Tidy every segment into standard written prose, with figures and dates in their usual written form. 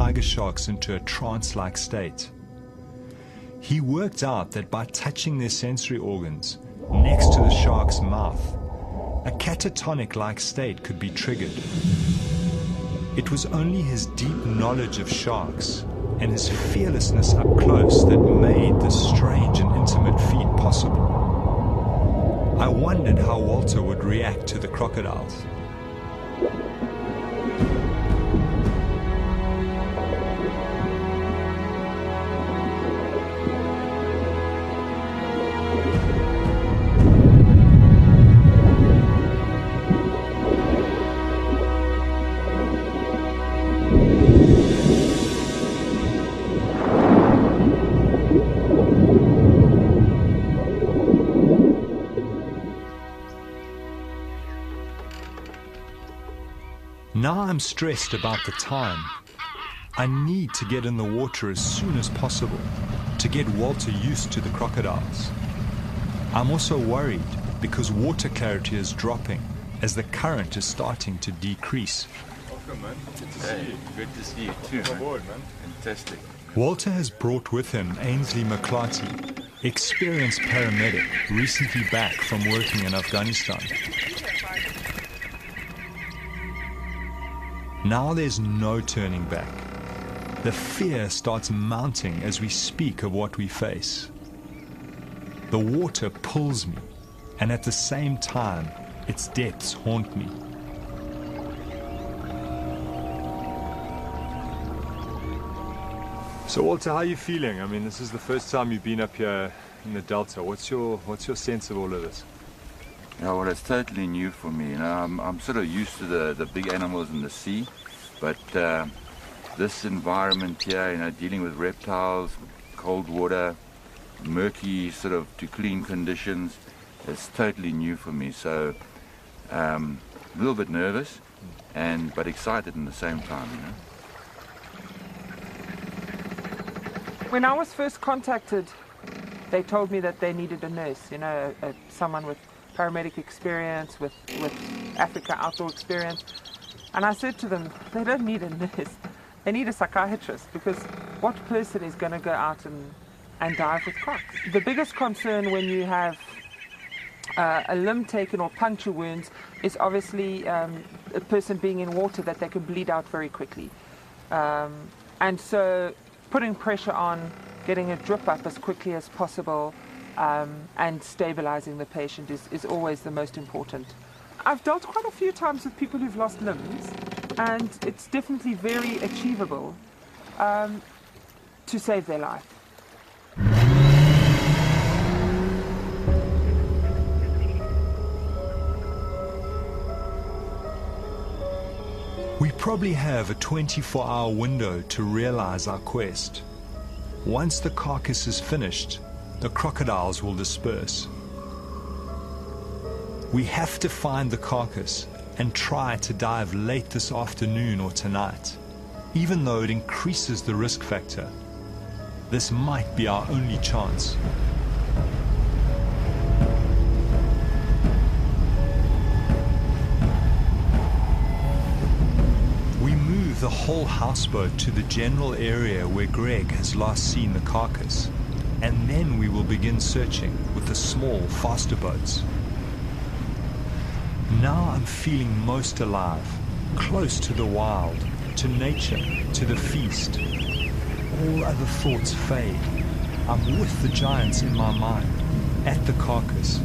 tiger sharks into a trance-like state. He worked out that by touching their sensory organs next to the shark's mouth, a catatonic-like state could be triggered. It was only his deep knowledge of sharks and his fearlessness up close that made this strange and intimate feat possible. I wondered how Walter would react to the crocodiles. Now I'm stressed about the time. I need to get in the water as soon as possible to get Walter used to the crocodiles. I'm also worried because water clarity is dropping as the current is starting to decrease. Welcome, man. Good to see you. Good to see you too. Come aboard, man. Fantastic. Walter has brought with him Ainsley McClarty, experienced paramedic, recently back from working in Afghanistan. Now there's no turning back. The fear starts mounting as we speak of what we face. The water pulls me, and at the same time, its depths haunt me. So Walter, how are you feeling? I mean, this is the first time you've been up here in the Delta. What's your sense of all of this? Yeah, well, it's totally new for me. You know, I'm sort of used to the big animals in the sea, but this environment here, you know, dealing with reptiles, cold water, murky sort of to clean conditions, it's totally new for me. So a little bit nervous, but excited in the same time, you know. When I was first contacted, they told me that they needed a nurse, you know, someone with paramedic experience, with Africa outdoor experience. And I said to them, they don't need a nurse, they need a psychiatrist, because what person is going to go out and dive with crocs? The biggest concern when you have a limb taken or puncture wounds is obviously a person being in water that they can bleed out very quickly. And so putting pressure on, getting a drip up as quickly as possible, and stabilizing the patient is always the most important. I've dealt quite a few times with people who've lost limbs, and it's definitely very achievable to save their life. We probably have a 24-hour window to realize our quest. Once the carcass is finished, the crocodiles will disperse. We have to find the carcass and try to dive late this afternoon or tonight, even though it increases the risk factor. This might be our only chance. We move the whole houseboat to the general area where Greg has last seen the carcass, and then we will begin searching with the small, faster boats. Now I'm feeling most alive, close to the wild, to nature, to the feast. All other thoughts fade. I'm with the giants in my mind, at the carcass.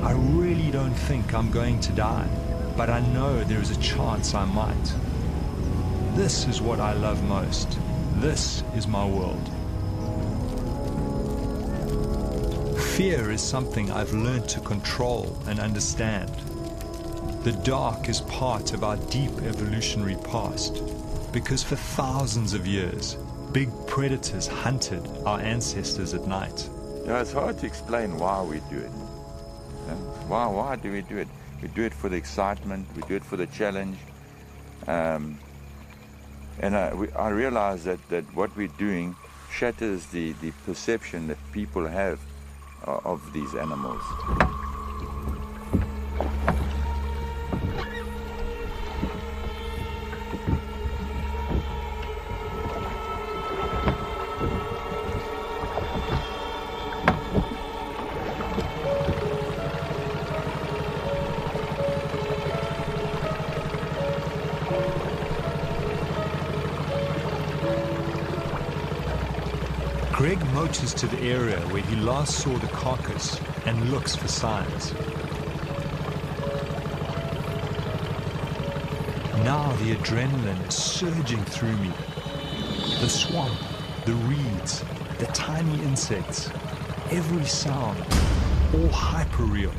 I really don't think I'm going to die, but I know there is a chance I might. This is what I love most. This is my world. Fear is something I've learned to control and understand. The dark is part of our deep evolutionary past, because for thousands of years, big predators hunted our ancestors at night. Yeah, it's hard to explain why we do it. Yeah? Why do we do it? We do it for the excitement, we do it for the challenge. And I realize that what we're doing shatters the perception that people have of these animals. Greg motors to the area where he last saw the carcass and looks for signs. Now the adrenaline is surging through me. The swamp, the reeds, the tiny insects, every sound, all hyper-real.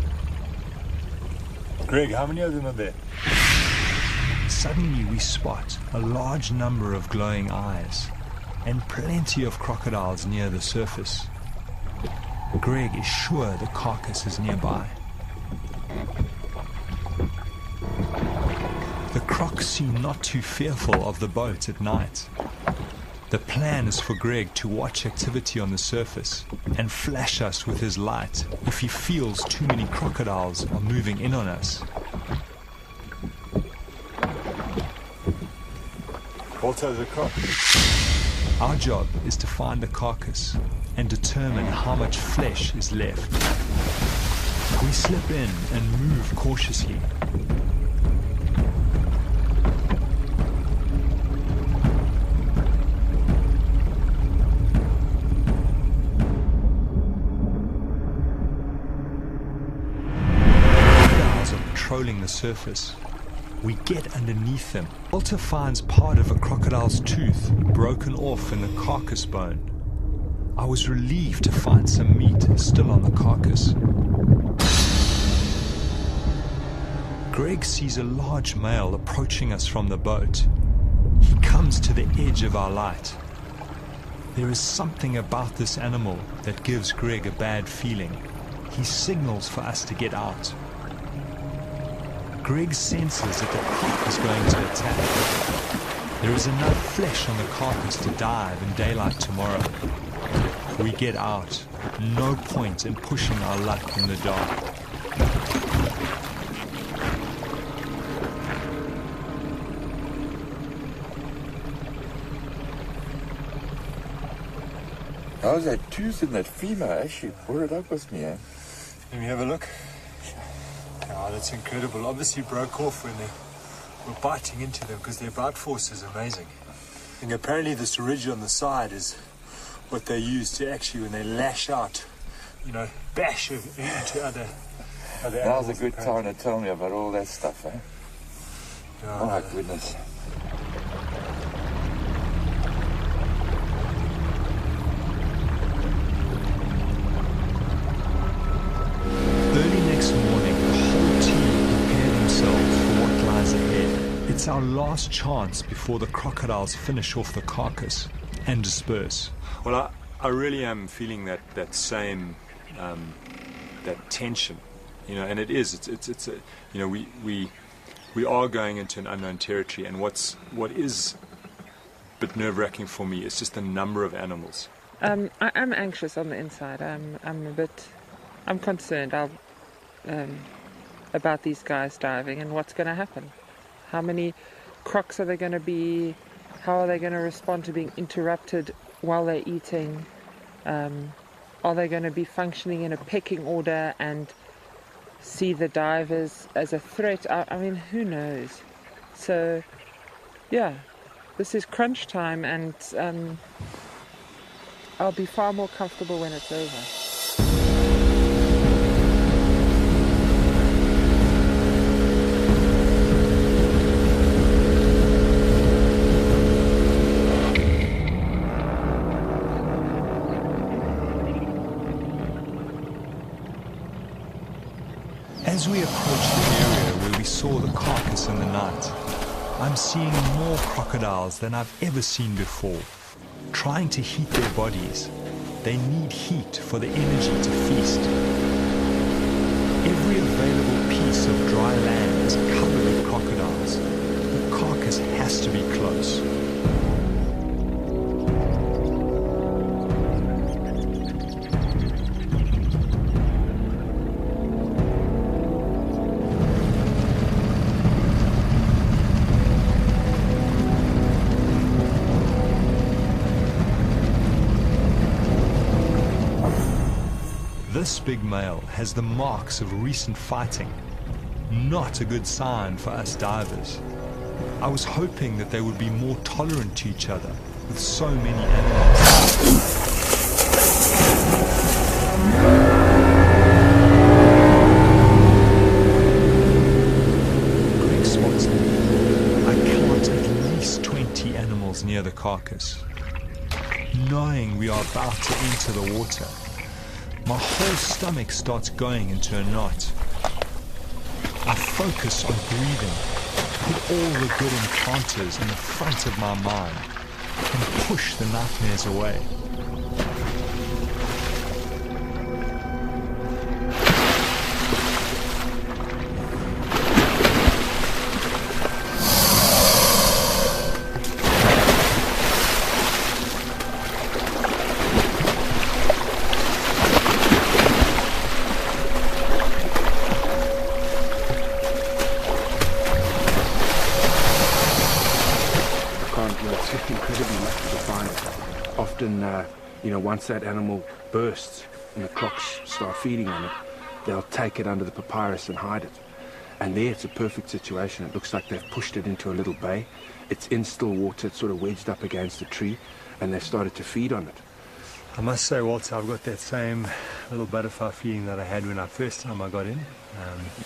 Greg, how many of them are there? Suddenly we spot a large number of glowing eyes and plenty of crocodiles near the surface. Greg is sure the carcass is nearby. The crocs seem not too fearful of the boat at night. The plan is for Greg to watch activity on the surface and flash us with his light if he feels too many crocodiles are moving in on us. Walter, the croc. Our job is to find the carcass and determine how much flesh is left. We slip in and move cautiously. Crocodiles are patrolling the surface. We get underneath them. Walter finds part of a crocodile's tooth broken off in the carcass bone. I was relieved to find some meat still on the carcass. Greg sees a large male approaching us from the boat. He comes to the edge of our light. There is something about this animal that gives Greg a bad feeling. He signals for us to get out. Greg senses that the croc is going to attack. There is enough flesh on the carcass to dive in daylight tomorrow. We get out. No point in pushing our luck in the dark. How's that tooth in that femur? Actually brought it up with me, eh? Let me have a look. Oh, that's incredible. Obviously broke off when they were biting into them because their bite force is amazing. And apparently this ridge on the side is what they use to actually, when they lash out, bash into other animals. Now's a good time to tell me about all that stuff, eh? Yeah, Oh my goodness. Early next morning, the whole team prepare themselves for what lies ahead. It's our last chance before the crocodiles finish off the carcass and disperse. Well, I really am feeling that same that tension, and it is. It's a, we are going into an unknown territory, and what is a bit nerve-wracking for me is just the number of animals. I'm anxious on the inside. I'm concerned about these guys diving and what's going to happen. How many crocs are there going to be? How are they going to respond to being interrupted while they're eating? Are they going to be functioning in a pecking order and see the divers as a threat? I mean, who knows? So, yeah, this is crunch time, and I'll be far more comfortable when it's over. As we approach the area where we saw the carcass in the night, I'm seeing more crocodiles than I've ever seen before, trying to heat their bodies. They need heat for the energy to feast. Every available piece of dry land is covered with crocodiles. The carcass has to be close. This big male has the marks of recent fighting. Not a good sign for us divers. I was hoping that they would be more tolerant to each other with so many animals. near the carcass. Knowing we are about to enter the water, my whole stomach starts going into a knot. I focus on breathing, put all the good encounters in the front of my mind, and push the nightmares away. It's incredibly lucky to find it. Often, once that animal bursts and the crocs start feeding on it, they'll take it under the papyrus and hide it. And there it's a perfect situation. It looks like they've pushed it into a little bay. It's in still water, it's sort of wedged up against the tree, and they've started to feed on it. I must say, Walter, I've got that same little butterfly feeling that I had when I first time I got in.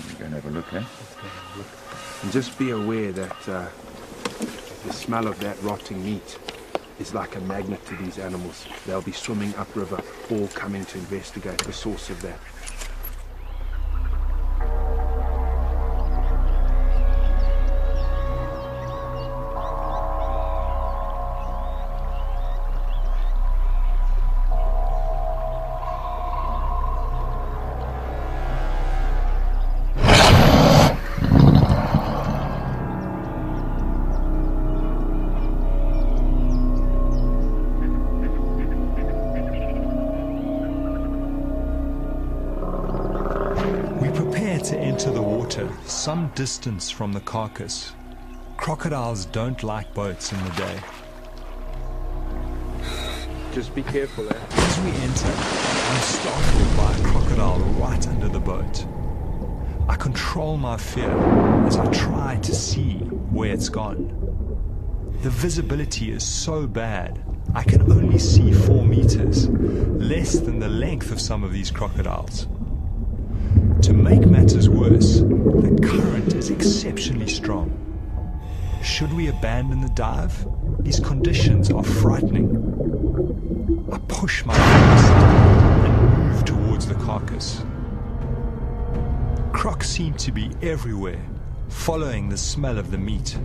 We're going to have a look, eh? And just be aware that the smell of that rotting meat is like a magnet to these animals. They'll be swimming upriver, all coming to investigate the source of that. To enter the water some distance from the carcass. Crocodiles don't like boats in the day. Just be careful there. As we enter, I'm startled by a crocodile right under the boat. I control my fear as I try to see where it's gone. The visibility is so bad, I can only see 4 meters, less than the length of some of these crocodiles. To make matters worse, the current is exceptionally strong. Should we abandon the dive? These conditions are frightening. I push my fist and move towards the carcass. Crocs seem to be everywhere, following the smell of the meat.